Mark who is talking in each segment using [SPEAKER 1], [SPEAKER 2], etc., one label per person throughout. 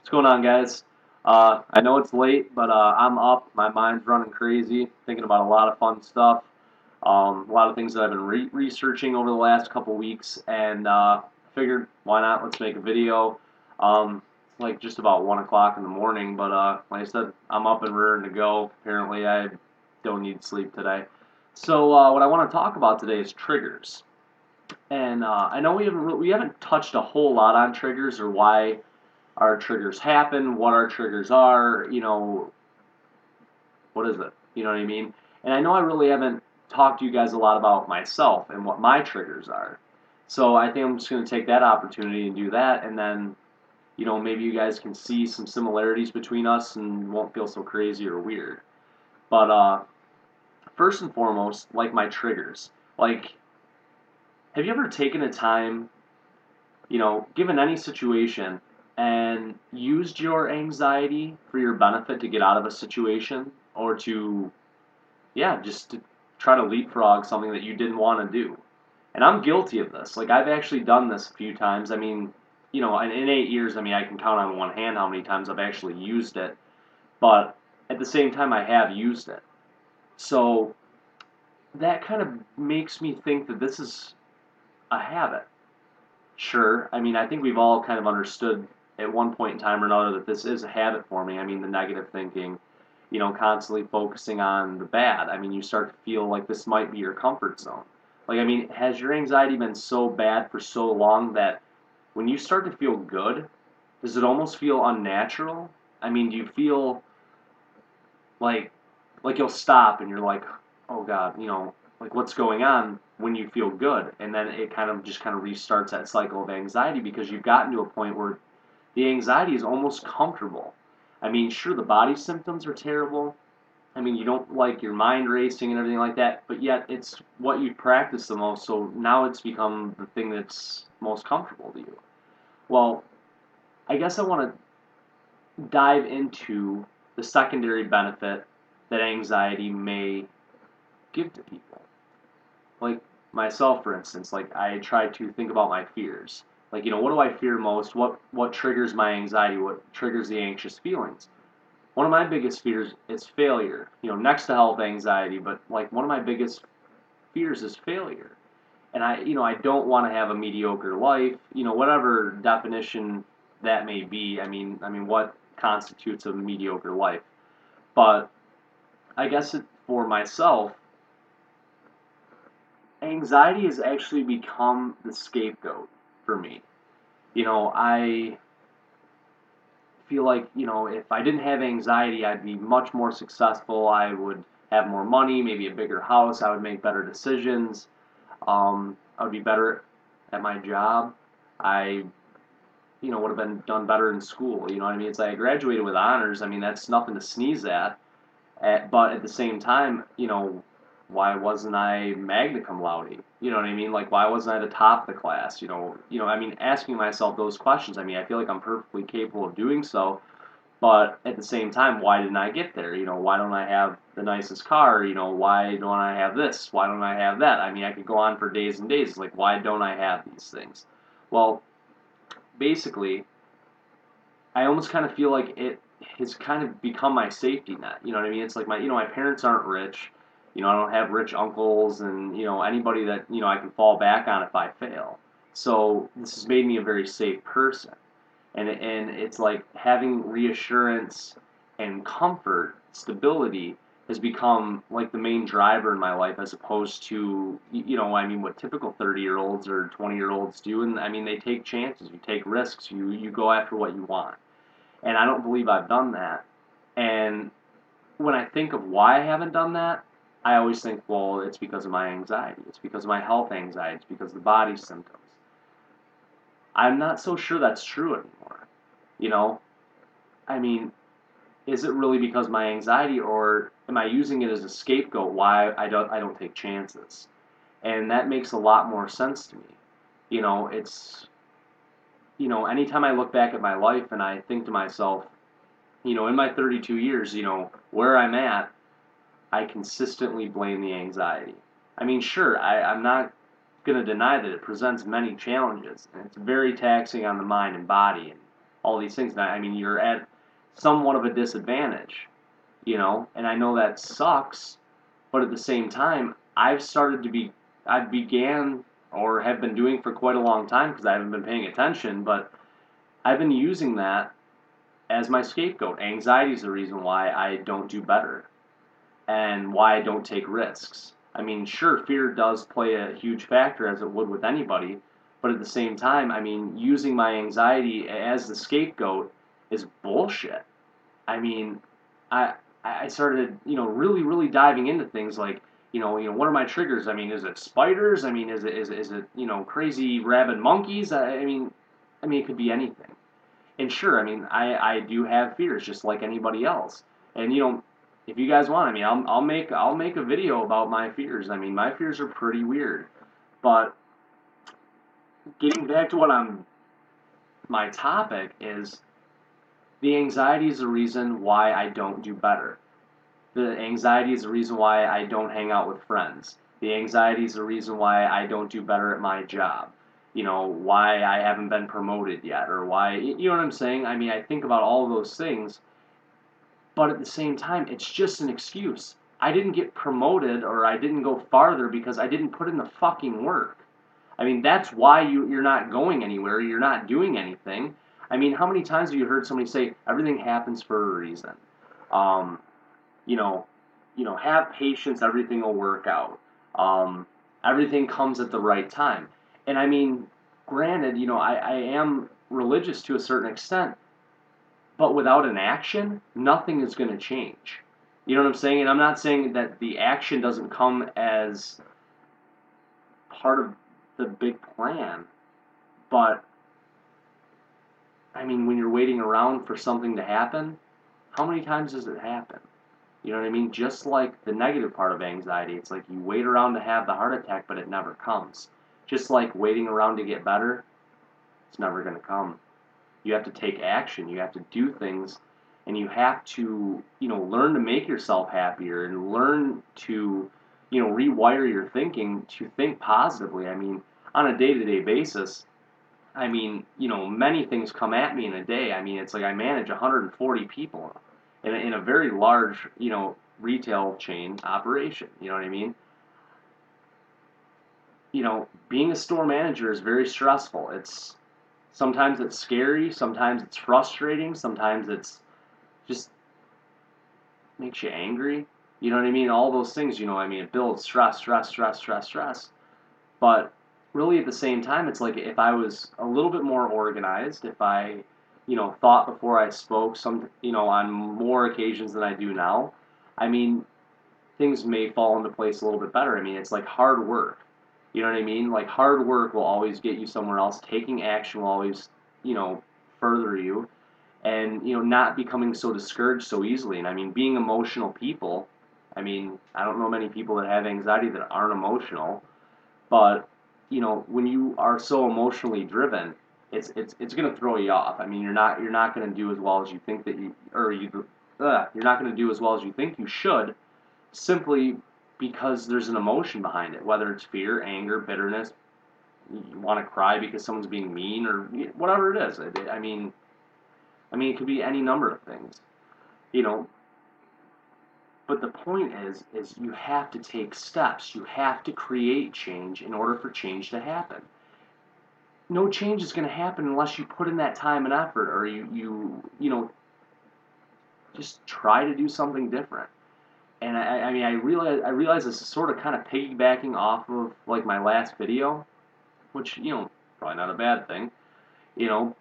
[SPEAKER 1] What's going on, guys? I know it's late, but I'm up. My mind's running crazy, thinking about a lot of fun stuff. A lot of things that I've been researching over the last couple weeks, and figured why not? Let's make a video. It's like just about 1 o'clock in the morning, but like I said, I'm up and rearing to go. Apparently, I don't need sleep today. So what I want to talk about today is triggers, and I know we haven't touched a whole lot on triggers or why our triggers happen, what our triggers are, what is it? You know what I mean? And I know I really haven't talked to you guys a lot about myself and what my triggers are. So I think I'm just going to take that opportunity and do that, and then, maybe you guys can see some similarities between us and won't feel so crazy or weird. But first and foremost, like my triggers. Like, have you ever taken a time, given any situation, and used your anxiety for your benefit to get out of a situation or to, yeah, just to try to leapfrog something that you didn't want to do? And I'm guilty of this. Like, I've actually done this a few times. I mean, in 8 years, I mean, I can count on one hand how many times I've actually used it. But at the same time, I have used it. So that kind of makes me think that this is a habit. Sure. I mean, I think we've all kind of understood at one point in time or another that this is a habit for me. I mean, the negative thinking, constantly focusing on the bad. I mean, you start to feel like this might be your comfort zone. Like, I mean, has your anxiety been so bad for so long that when you start to feel good, does it almost feel unnatural? I mean, do you feel like you'll stop and you're like, oh God, like what's going on when you feel good, and then it kind of restarts that cycle of anxiety because you've gotten to a point where the anxiety is almost comfortable. I mean, sure, the body symptoms are terrible. I mean, you don't like your mind racing and everything like that, but yet it's what you practice the most, so now it's become the thing that's most comfortable to you. Well, I guess I want to dive into the secondary benefit that anxiety may give to people. Like myself, for instance, like I try to think about my fears. Like, what do I fear most? What triggers my anxiety? What triggers the anxious feelings? One of my biggest fears is failure. Next to health anxiety, but like one of my biggest fears is failure. And I don't want to have a mediocre life. Whatever definition that may be. I mean, what constitutes a mediocre life? But I guess for myself, anxiety has actually become the scapegoat for me. I feel like, if I didn't have anxiety, I'd be much more successful. I would have more money, maybe a bigger house. I would make better decisions. I would be better at my job. I, would have been done better in school. You know what I mean? It's like I graduated with honors. I mean, that's nothing to sneeze at. But at the same time, why wasn't I magna cum laude? You know what I mean? Like, why wasn't I the top of the class? I mean, asking myself those questions. I mean, I feel like I'm perfectly capable of doing so, but at the same time, why didn't I get there? Why don't I have the nicest car? Why don't I have this? Why don't I have that? I mean, I could go on for days and days. Like, why don't I have these things? Well, basically, I almost kind of feel like it has kind of become my safety net. You know what I mean? It's like my parents aren't rich. I don't have rich uncles and, anybody that, I can fall back on if I fail. So this has made me a very safe person. And it's like having reassurance and comfort, stability has become like the main driver in my life as opposed to, I mean, what typical 30-year-olds or 20-year-olds do. And I mean, they take chances, you take risks, you go after what you want. And I don't believe I've done that. And when I think of why I haven't done that, I always think, well, it's because of my anxiety. It's because of my health anxiety. It's because of the body symptoms. I'm not so sure that's true anymore. You know, I mean, is it really because of my anxiety, or am I using it as a scapegoat why I don't take chances? And that makes a lot more sense to me. It's anytime I look back at my life and I think to myself, in my 32 years, where I'm at, I consistently blame the anxiety. I mean, sure, I'm not going to deny that it presents many challenges, and it's very taxing on the mind and body and all these things. I mean, you're at somewhat of a disadvantage, and I know that sucks, but at the same time, I began or have been doing for quite a long time because I haven't been paying attention, but I've been using that as my scapegoat. Anxiety is the reason why I don't do better and why I don't take risks. I mean, sure, fear does play a huge factor as it would with anybody, but at the same time, I mean, using my anxiety as the scapegoat is bullshit. I mean, I I started, really, really diving into things like, what are my triggers? I mean, is it spiders? I mean, is it crazy rabid monkeys? I mean, it could be anything. And sure, I mean, I do have fears just like anybody else. And if you guys want, I mean, I'll make a video about my fears. I mean, my fears are pretty weird. But getting back to my topic is the anxiety is the reason why I don't do better. The anxiety is the reason why I don't hang out with friends. The anxiety is the reason why I don't do better at my job. Why I haven't been promoted yet, or why, you know what I'm saying? I mean, I think about all of those things, but at the same time, it's just an excuse. I didn't get promoted or I didn't go farther because I didn't put in the fucking work. I mean, that's why you're not going anywhere, you're not doing anything. I mean, how many times have you heard somebody say, everything happens for a reason? Um, you know, have patience, everything will work out. Um, Everything comes at the right time. And I mean, granted, I am religious to a certain extent, but without an action, nothing is going to change. You know what I'm saying? And I'm not saying that the action doesn't come as part of the big plan, but I mean, when you're waiting around for something to happen, how many times does it happen? You know what I mean? Just like the negative part of anxiety, it's like you wait around to have the heart attack, but it never comes. Just like waiting around to get better, it's never going to come. You have to take action. You have to do things, and you have to, learn to make yourself happier and learn to, rewire your thinking to think positively. I mean, on a day-to-day basis, I mean, many things come at me in a day. I mean, it's like I manage 140 people in a very large, retail chain operation. You know what I mean? Being a store manager is very stressful. Sometimes it's scary, sometimes it's frustrating, sometimes it's just makes you angry. You know what I mean? All those things, I mean, it builds stress, stress, stress, stress, stress. But really at the same time, it's like if I was a little bit more organized, if I, thought before I spoke on more occasions than I do now, I mean, things may fall into place a little bit better. I mean, it's like hard work. You know what I mean? Like hard work will always get you somewhere else. Taking action will always, further you, and not becoming so discouraged so easily. And I mean, being emotional people. I mean, I don't know many people that have anxiety that aren't emotional, but when you are so emotionally driven, it's going to throw you off. I mean, you're not going to do as well as you think that you're not going to do as well as you think you should, simply because there's an emotion behind it, whether it's fear, anger, bitterness. You want to cry because someone's being mean or whatever it is. I mean, it could be any number of things, you know. But the point is you have to take steps. You have to create change in order for change to happen. No change is going to happen unless you put in that time and effort, or you just try to do something different. And I mean, I realize this is sort of kind of piggybacking off of like my last video, which probably not a bad thing,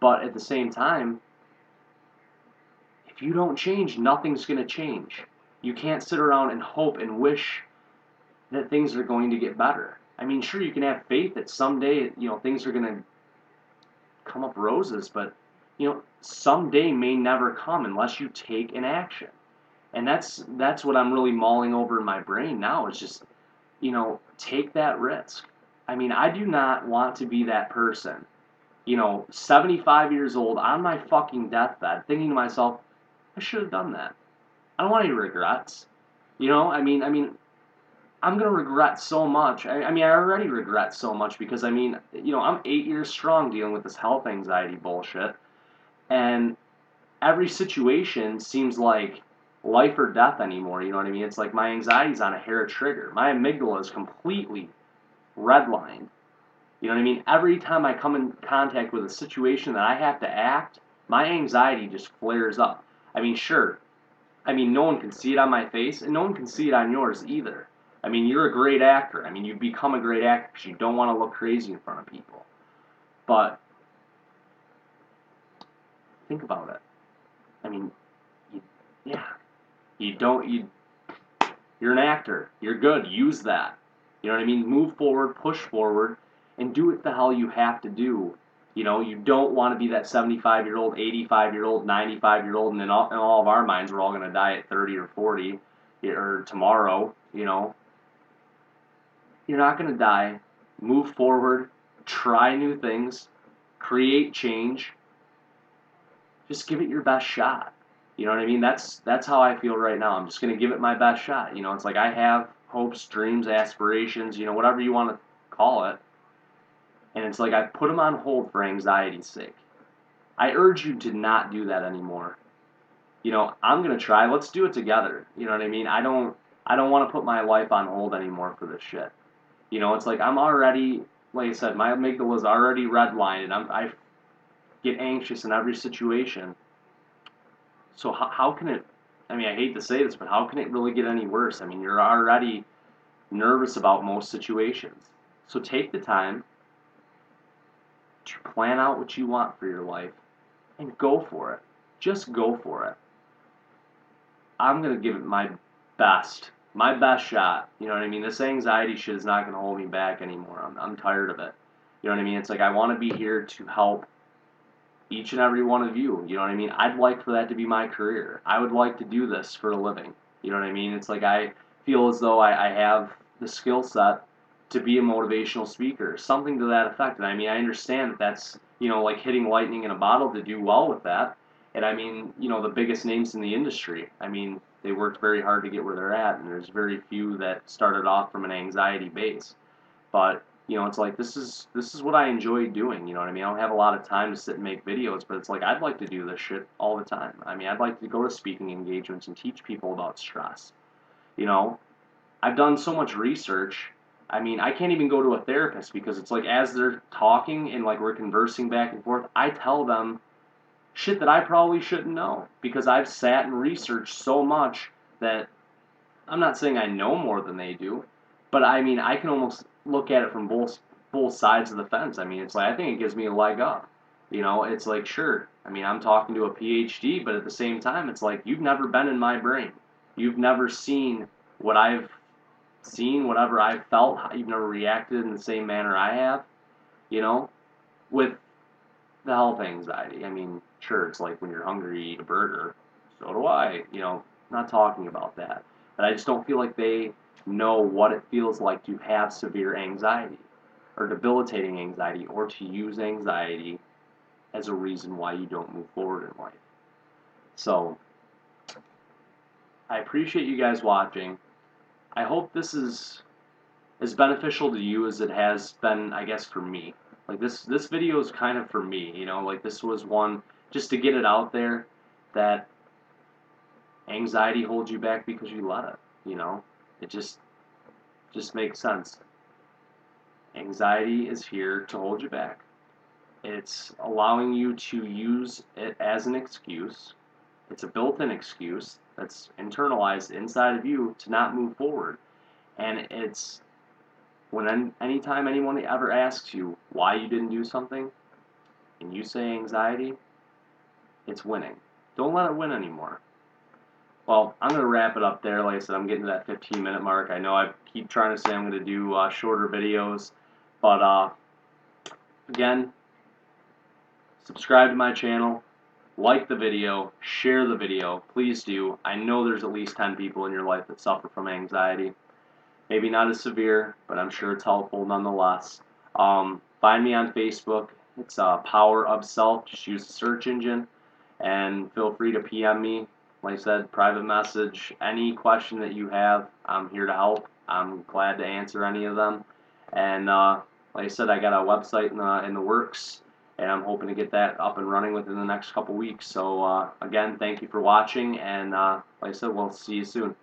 [SPEAKER 1] but at the same time, if you don't change, nothing's going to change. You can't sit around and hope and wish that things are going to get better. I mean, sure, you can have faith that someday, things are going to come up roses, but, someday may never come unless you take an action. And that's what I'm really mulling over in my brain now is just, take that risk. I mean, I do not want to be that person, 75 years old on my fucking deathbed, thinking to myself, I should have done that. I don't want any regrets. I mean, I'm gonna regret so much. I mean, I already regret so much because I'm 8 years strong dealing with this health anxiety bullshit, And every situation seems like life or death anymore. You know what I mean? It's like my anxiety's on a hair trigger. My amygdala is completely redlined. You know what I mean? Every time I come in contact with a situation that I have to act, my anxiety just flares up. I mean, sure. I mean, no one can see it on my face, and no one can see it on yours either. I mean, you're a great actor. I mean, you become a great actor because you don't want to look crazy in front of people. But think about it. I mean, you, yeah, you don't. You're an actor. You're good. Use that. You know what I mean? Move forward, push forward, and do what the hell you have to do. You know, you don't want to be that 75-year-old, 85-year-old, 95-year-old, and in all of our minds, we're all going to die at 30 or 40 or tomorrow. You know, you're not going to die. Move forward, try new things, create change. Just give it your best shot. You know what I mean? That's how I feel right now. I'm just gonna give it my best shot. You know, it's like I have hopes, dreams, aspirations, you know, whatever you want to call it. And it's like I put them on hold for anxiety's sake. I urge you to not do that anymore. You know, I'm gonna try. Let's do it together. You know what I mean? I don't want to put my life on hold anymore for this shit. You know, it's like I'm already, like I said, my amygdala is already redlined, and I get anxious in every situation. So how can it? I mean, I hate to say this, but how can it really get any worse? I mean, you're already nervous about most situations. So take the time to plan out what you want for your life and go for it. Just go for it. I'm gonna give it my best shot. You know what I mean? This anxiety shit is not gonna hold me back anymore. I'm tired of it. You know what I mean? It's like I want to be here to help each and every one of you. You know what I mean? I'd like for that to be my career. I would like to do this for a living. You know what I mean? It's like I feel as though I have the skill set to be a motivational speaker, something to that effect. And I mean, I understand that that's, you know, like hitting lightning in a bottle to do well with that. And I mean, you know, the biggest names in the industry, I mean, they worked very hard to get where they're at, and there's very few that started off from an anxiety base. But you know, it's like this is what I enjoy doing. You know what I mean? I don't have a lot of time to sit and make videos, but it's like I'd like to do this shit all the time. I mean, I'd like to go to speaking engagements and teach people about stress. You know, I've done so much research. I mean, I can't even go to a therapist because it's like as they're talking and like we're conversing back and forth, I tell them shit that I probably shouldn't know because I've sat and researched so much that I'm not saying I know more than they do, but I mean I can almost look at it from both sides of the fence. I mean, it's like I think it gives me a leg up. You know, it's like sure. I mean, I'm talking to a PhD, but at the same time, it's like you've never been in my brain. You've never seen what I've seen, whatever I've felt. You've never reacted in the same manner I have. You know, with the health anxiety. I mean, sure, it's like when you're hungry, you eat a burger. So do I. You know, not talking about that. But I just don't feel like they know what it feels like to have severe anxiety or debilitating anxiety or to use anxiety as a reason why you don't move forward in life. So, I appreciate you guys watching. I hope this is as beneficial to you as it has been, I guess, for me. Like this video is kind of for me, you know, like this was one just to get it out there that anxiety holds you back because you let it, you know. It just makes sense. Anxiety is here to hold you back. It's allowing you to use it as an excuse. It's a built-in excuse that's internalized inside of you to not move forward. And it's anytime anyone ever asks you why you didn't do something, and you say anxiety, it's winning. Don't let it win anymore. Well, I'm going to wrap it up there. Like I said, I'm getting to that 15-minute mark. I know I keep trying to say I'm going to do shorter videos, but again, subscribe to my channel, like the video, share the video. Please do. I know there's at least 10 people in your life that suffer from anxiety. Maybe not as severe, but I'm sure it's helpful nonetheless. Find me on Facebook. It's Power of Self. Just use the search engine, and feel free to PM me. Like I said, private message. Any question that you have, I'm here to help. I'm glad to answer any of them. And like I said, I got a website in the works, and I'm hoping to get that up and running within the next couple weeks. So again, thank you for watching, and like I said, we'll see you soon.